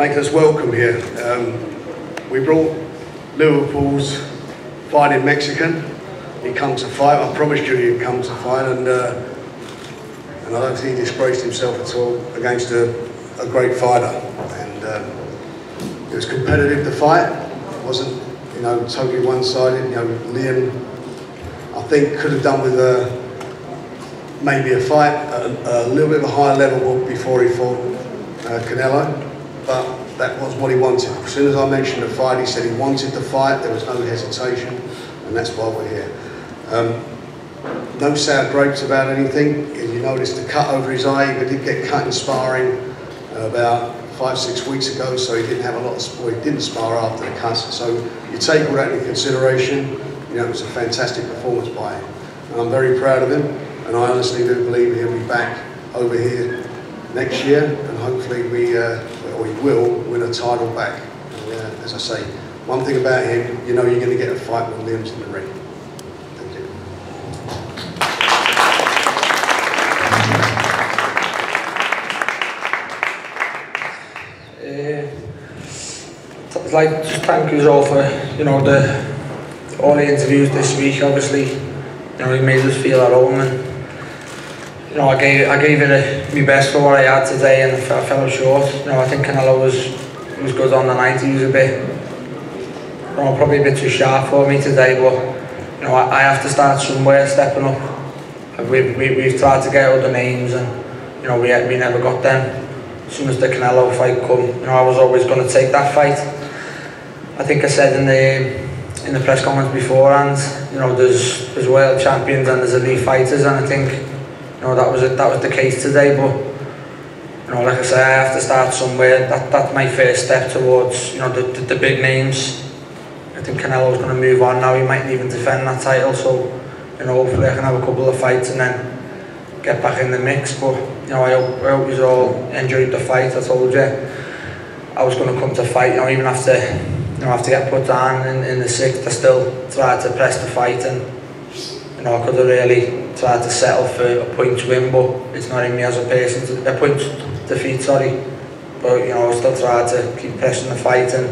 making us welcome here. We brought Liverpool's fighting Mexican. He comes to fight. I promised you he'd come to fight, and I don't think he disgraced himself at all against a great fighter. And it was competitive, the fight. It wasn't, you know, totally one-sided. You know, Liam, I think, could have done with maybe a fight at a little bit of a higher level before he fought Canelo, but that was what he wanted. As soon as I mentioned the fight, he said he wanted the fight. There was no hesitation, and that's why we're here. No sour grapes about anything. You noticed the cut over his eye. He did get cut in sparring about 5-6 weeks ago, so he didn't have a lot of, well, he didn't spar after the cut. So you take all that into consideration. You know, it was a fantastic performance by him, and I'm very proud of him. And I honestly do believe he'll be back over here next year, and hopefully we will win a title back. And, as I say, one thing about him, you know, you're going to get a fight with Liam's in the ring. Thank you. I'd like to thank you all for, you know, all the interviews this week. Obviously, you know, he made us feel at home, and you know, I gave it my best for what I had today, and I fell short. You know, I think Canelo was good on the night. He was a bit, you know, probably a bit too sharp for me today, but you know, I have to start somewhere, stepping up. We've tried to get other names, and you know, we never got them. As soon as the Canelo fight come, you know, I was always going to take that fight. I think I said in the press conference beforehand, you know, there's world champions and there's elite fighters, and I think, you know, that was the case today. But you know, like I say, I have to start somewhere. That's my first step towards, you know, the big names. I think Canelo's going to move on now. He might even defend that title, so you know, hopefully I can have a couple of fights and then get back in the mix. But you know, I hope you all enjoyed the fight. I told you I was going to come to fight. You know, even after, you know, after get put down in the 6th, I still tried to press the fight, and you know, I could have really tried to settle for a point win, but it's not in me as a person. A point defeat, sorry. But you know, I still tried to keep pressing the fight and,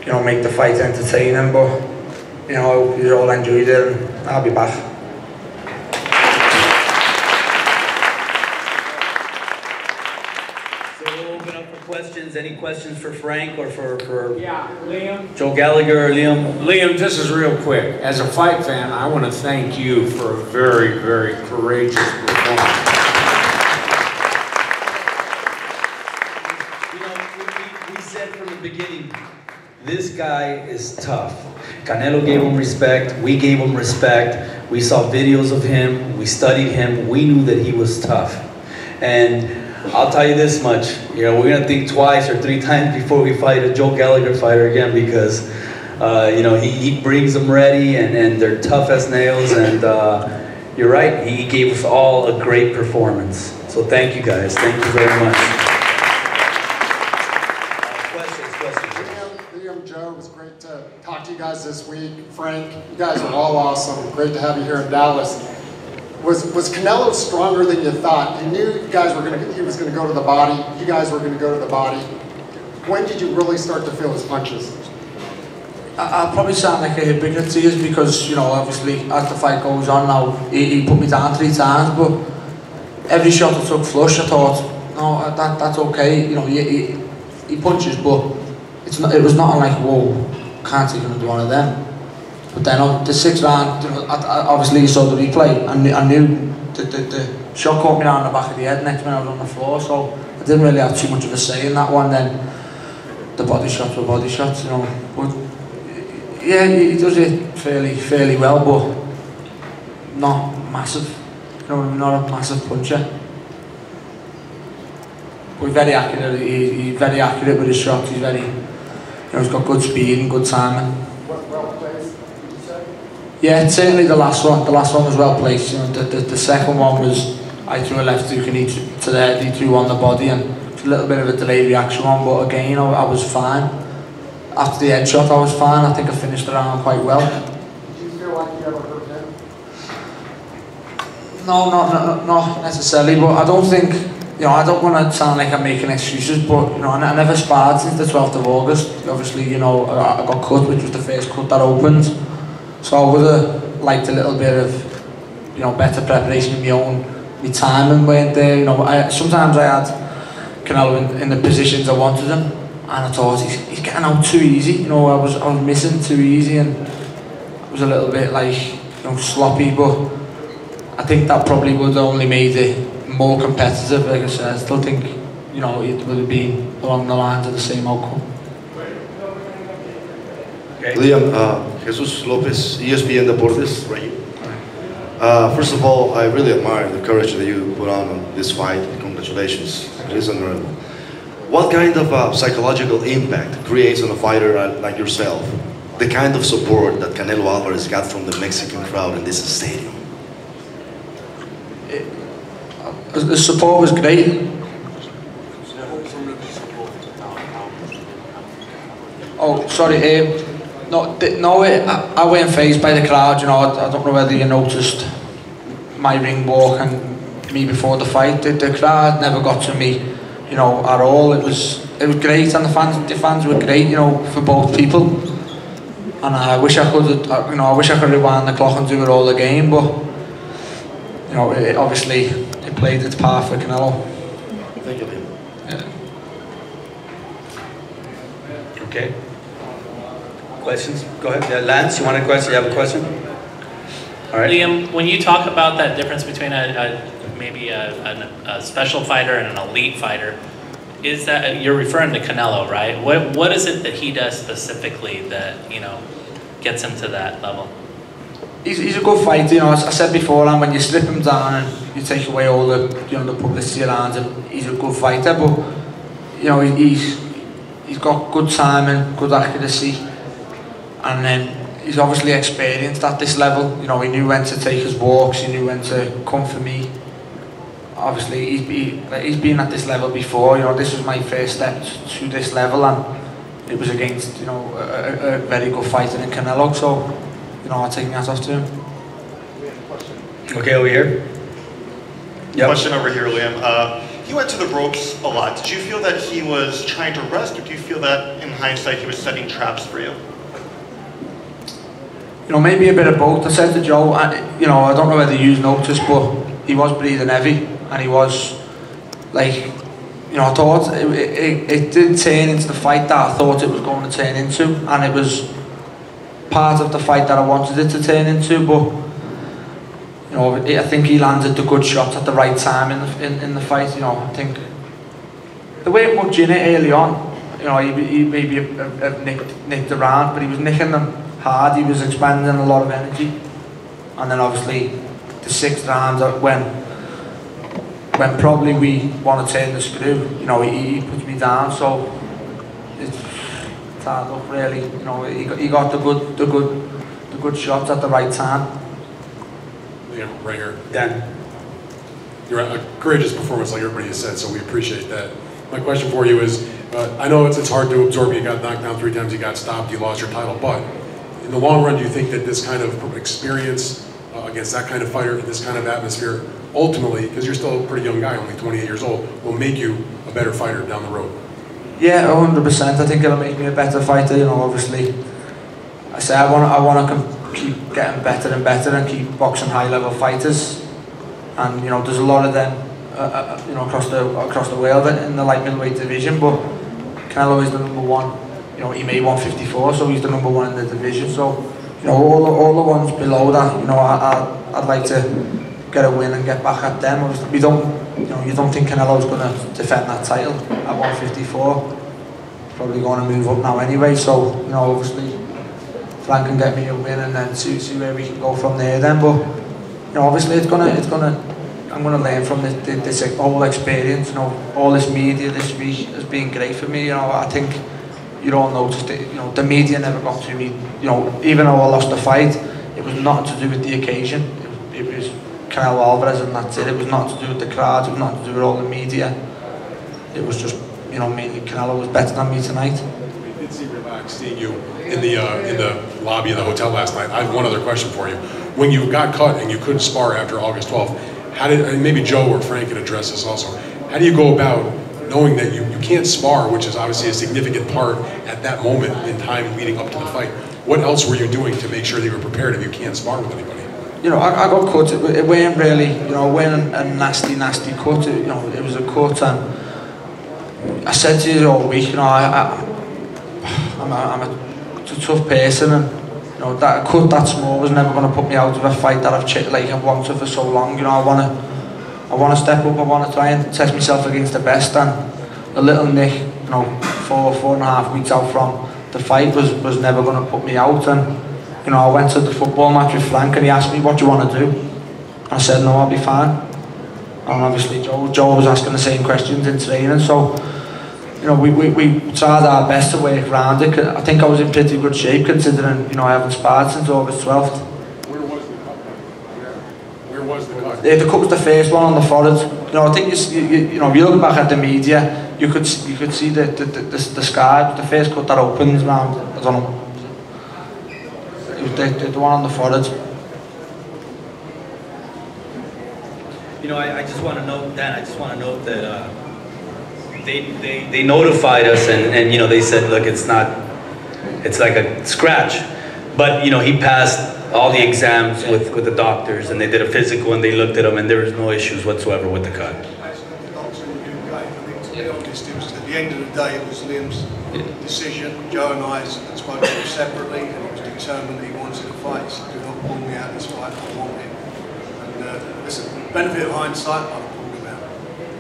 you know, make the fight entertaining. But you know, I hope you all enjoyed it, and I'll be back. Questions? Any questions for Frank or for yeah, Liam? Joe Gallagher or Liam? Liam, this is real quick. As a fight fan, I want to thank you for a very, very courageous performance. You know, we said from the beginning, this guy is tough. Canelo gave him respect. We gave him respect. We saw videos of him. We studied him. We knew that he was tough. And I'll tell you this much, you know, we're gonna think twice or 3 times before we fight a Joe Gallagher fighter again, because you know, he brings them ready, and they're tough as nails, and you're right, he gave us all a great performance. So thank you guys, thank you very much. Questions? Liam, Joe, it was great to talk to you guys this week. Frank, you guys are all awesome. Great to have you here in Dallas. Was Canelo stronger than you thought? You knew you guys were he was going to go to the body. You guys were going to go to the body. When did you really start to feel his punches? I'll probably sound like a hypocrite to you, because you know, obviously as the fight goes on now, he put me down 3 times, but every shot I took flush, I thought, no, that's okay. You know, he punches, but it was not like, whoa, can't take another one of them. But then on the 6th round, you know, obviously you saw the replay, and I knew the shot caught me down the back of the head next when I was on the floor, so I didn't really have too much of a say in that one. Then the body shots were body shots, you know. But yeah, he does it fairly well, but not massive. You know, not a massive puncher. But he's very accurate. He's very accurate with his shots. He's very, you know, he's got good speed and good timing. Well placed, did you say? Yeah, certainly the last one. The last one was well placed. You know, the second one was, I threw a left hook and he to the head. He threw on the body, and it's a little bit of a delayed reaction one. But again, I was fine. After the headshot, I was fine. I think I finished the round quite well. Did you feel like you ever hurt him? No, not necessarily. But I don't think you know, I don't want to sound like I'm making excuses, but you know, I never sparred since the 12th of August. Obviously, you know, I got cut, which was the first cut that opened. So I would have liked a little bit of, you know, better preparation in my own. My timing weren't there. You know, sometimes I had Canelo in the positions I wanted him, and I thought he's getting out too easy. You know, I was missing too easy, and it was a little bit like, you know, sloppy. But I think that probably would have only made it more competitive. Like I said, I still think, you know, it would have been along the lines of the same outcome. Okay. Liam, Jesus Lopez, ESPN Deportes, right? First of all, I really admire the courage that you put on this fight. Congratulations. It is honorable. What kind of psychological impact creates on a fighter like yourself the kind of support that Canelo Alvarez got from the Mexican crowd in this stadium? The support was great. Oh, sorry. No, I weren't fazed by the crowd. You know, I don't know whether you noticed my ring walk and me before the fight. The crowd never got to me, you know, at all. It was great, and the fans were great, you know, for both people. And I wish I could, you know, I wish I could rewind the clock and do it all again. But you know, obviously, it played its part for Canelo. Thank you, Liam. Yeah. Okay. Questions? Go ahead. Yeah, Lance, you want a question? You have a question? All right. Liam, when you talk about that difference between maybe a special fighter and an elite fighter, is that you're referring to Canelo, right? What is it that he does specifically that, you know, gets him to that level? He's a good fighter, you know. As I said before, and when you strip him down and you take away all the, you know, the publicity around him, he's a good fighter. But you know, he's got good timing, good accuracy. And then he's obviously experienced at this level. You know, he knew when to take his walks, he knew when to come for me. Obviously, he's been at this level before. You know, this was my first step to this level, and it was against, you know, a very good fighter in Canelo. So, you know, I take my hat off to him. Okay, over here. Yep. Question over here, Liam. He went to the ropes a lot. Did you feel that he was trying to rest, or do you feel that, in hindsight, he was setting traps for you? You know, maybe a bit of both. I said to Joe, you know, I don't know whether you noticed, but he was breathing heavy, and he was like, you know, I thought it did turn into the fight that I thought it was going to turn into, and it was part of the fight that I wanted it to turn into. But you know, I think he landed the good shots at the right time in the fight. You know, I think there weren't much in it early on. You know, he maybe have nicked around, but he was nicking them hard. He was expending a lot of energy, and then obviously the 6th round when probably we want to turn the screw, you know, he puts me down. So it's hard luck, really. You know, he got the good shots at the right time. Yeah, right here. Dan. You're a courageous performance, like everybody has said, so we appreciate that. My question for you is, I know it's hard to absorb. You got knocked down 3 times, you got stopped, you lost your title, but in the long run, do you think that this kind of experience against that kind of fighter in this kind of atmosphere, ultimately, because you're still a pretty young guy, only 28 years old, will make you a better fighter down the road? Yeah, 100%. I think it'll make me a better fighter. You know, obviously, I say I want to keep getting better and better and keep boxing high-level fighters. And you know, there's a lot of them, you know, across the world in the light middleweight division. But Canelo is the #1. You know, he made 154, so he's the #1 in the division. So, you know, all the ones below that, you know, I'd like to get a win and get back at them. You don't think Canelo's going to defend that title at 154. Probably going to move up now anyway. So, you know, obviously, Frank can get me a win and then see where we can go from there. Then, but you know, obviously, I'm gonna learn from this whole experience. You know, all this media this week has been great for me. You know, I think you all noticed it. You know, the media never got to me. You know, even though I lost the fight, it was nothing to do with the occasion. It was Canelo Alvarez, and that's it. It was nothing to do with the crowd. It was nothing to do with all the media. It was just, you know, mainly Canelo was better than me tonight. We did see relaxed seeing you in the lobby of the hotel last night. I have one other question for you. When you got cut and you couldn't spar after August 12th, how did, and maybe Joe or Frank can address this also, how do you go about knowing that you can't spar, which is obviously a significant part at that moment in time leading up to the fight? What else were you doing to make sure that you were prepared if you can't spar with anybody? You know, I got cut. It weren't really, you know, it weren't a nasty cut. You know, it was a cut, and I said to you all week, you know, I'm a tough person, and you know that a cut that small was never going to put me out of a fight that I've wanted for so long. You know, I want to step up. I want to try and test myself against the best, and a little nick, you know, 4.5 weeks out from the fight was never going to put me out. And you know, I went to the football match with Frank, and he asked me, "What do you want to do?" And I said, "No, I'll be fine." And obviously Joe was asking the same questions in training, so you know, we tried our best to work around it. I think I was in pretty good shape considering, you know, I haven't sparred since August 12th. Where was the cut? Where was the cut? The cut was the first one on the forehead. You know, I think you know, if you look back at the media, you could see the scar, the first cut that opens around, I don't know. It was the one on the forehead. You know, I just want to note, Dan, I just want to note that they notified us and you know, they said, look, it's like a scratch. But you know, he passed all the exams with the doctors, and they did a physical and they looked at him, and there was no issues whatsoever with the cut. At the end of the day, it was Liam's decision. Joe and I spoke to him separately, and he was determined that he wanted to fight. So do not pull me out of this fight, I want him. And listen, benefit of hindsight, I've pulled him out.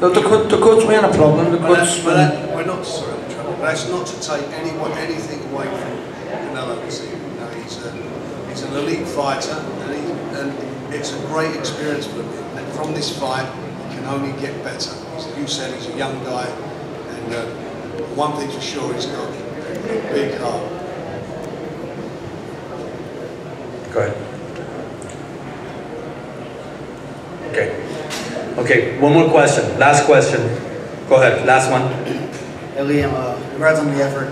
No, the cuts weren't a problem. We're not sorry, I'm in trouble. But that's not to take anything away from Canelo this evening. No, he's an elite fighter, and it's a great experience for him. And from this fight, he can only get better. As you said, he's a young guy, and one thing for sure, he's got a big heart. Go ahead. Okay, one more question. Last question. Go ahead, last one. Hey Liam, congrats on the effort.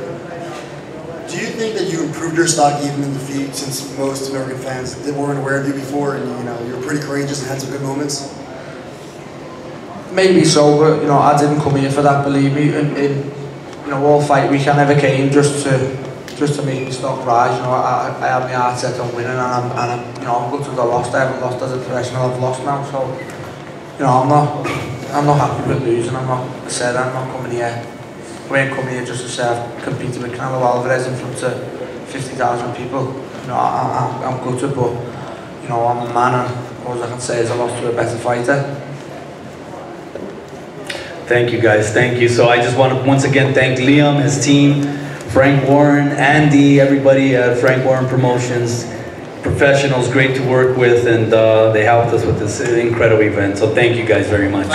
Do you think that you improved your stock even in defeat, since most American fans weren't aware of you before, and you know, you were pretty courageous and had some good moments? Maybe so, but you know, I didn't come here for that. Believe me, in you know, all fight week I never came just to make my stock rise. You know, I had my heart set on winning, and I'm you know, I'm good to the lost. I haven't lost as a professional. I've lost now, so you know, I'm not happy with losing. I'm not coming here. I ain't coming here just to say I've competed with Canelo Alvarez in front of 50,000 people. You know, I'm gutted, but you know, I'm a man, and all I can say is I lost to a better fighter. Thank you guys, thank you. So I just want to once again thank Liam, his team, Frank Warren, Andy, everybody at Frank Warren Promotions, professionals, great to work with, and they helped us with this incredible event. So thank you guys very much.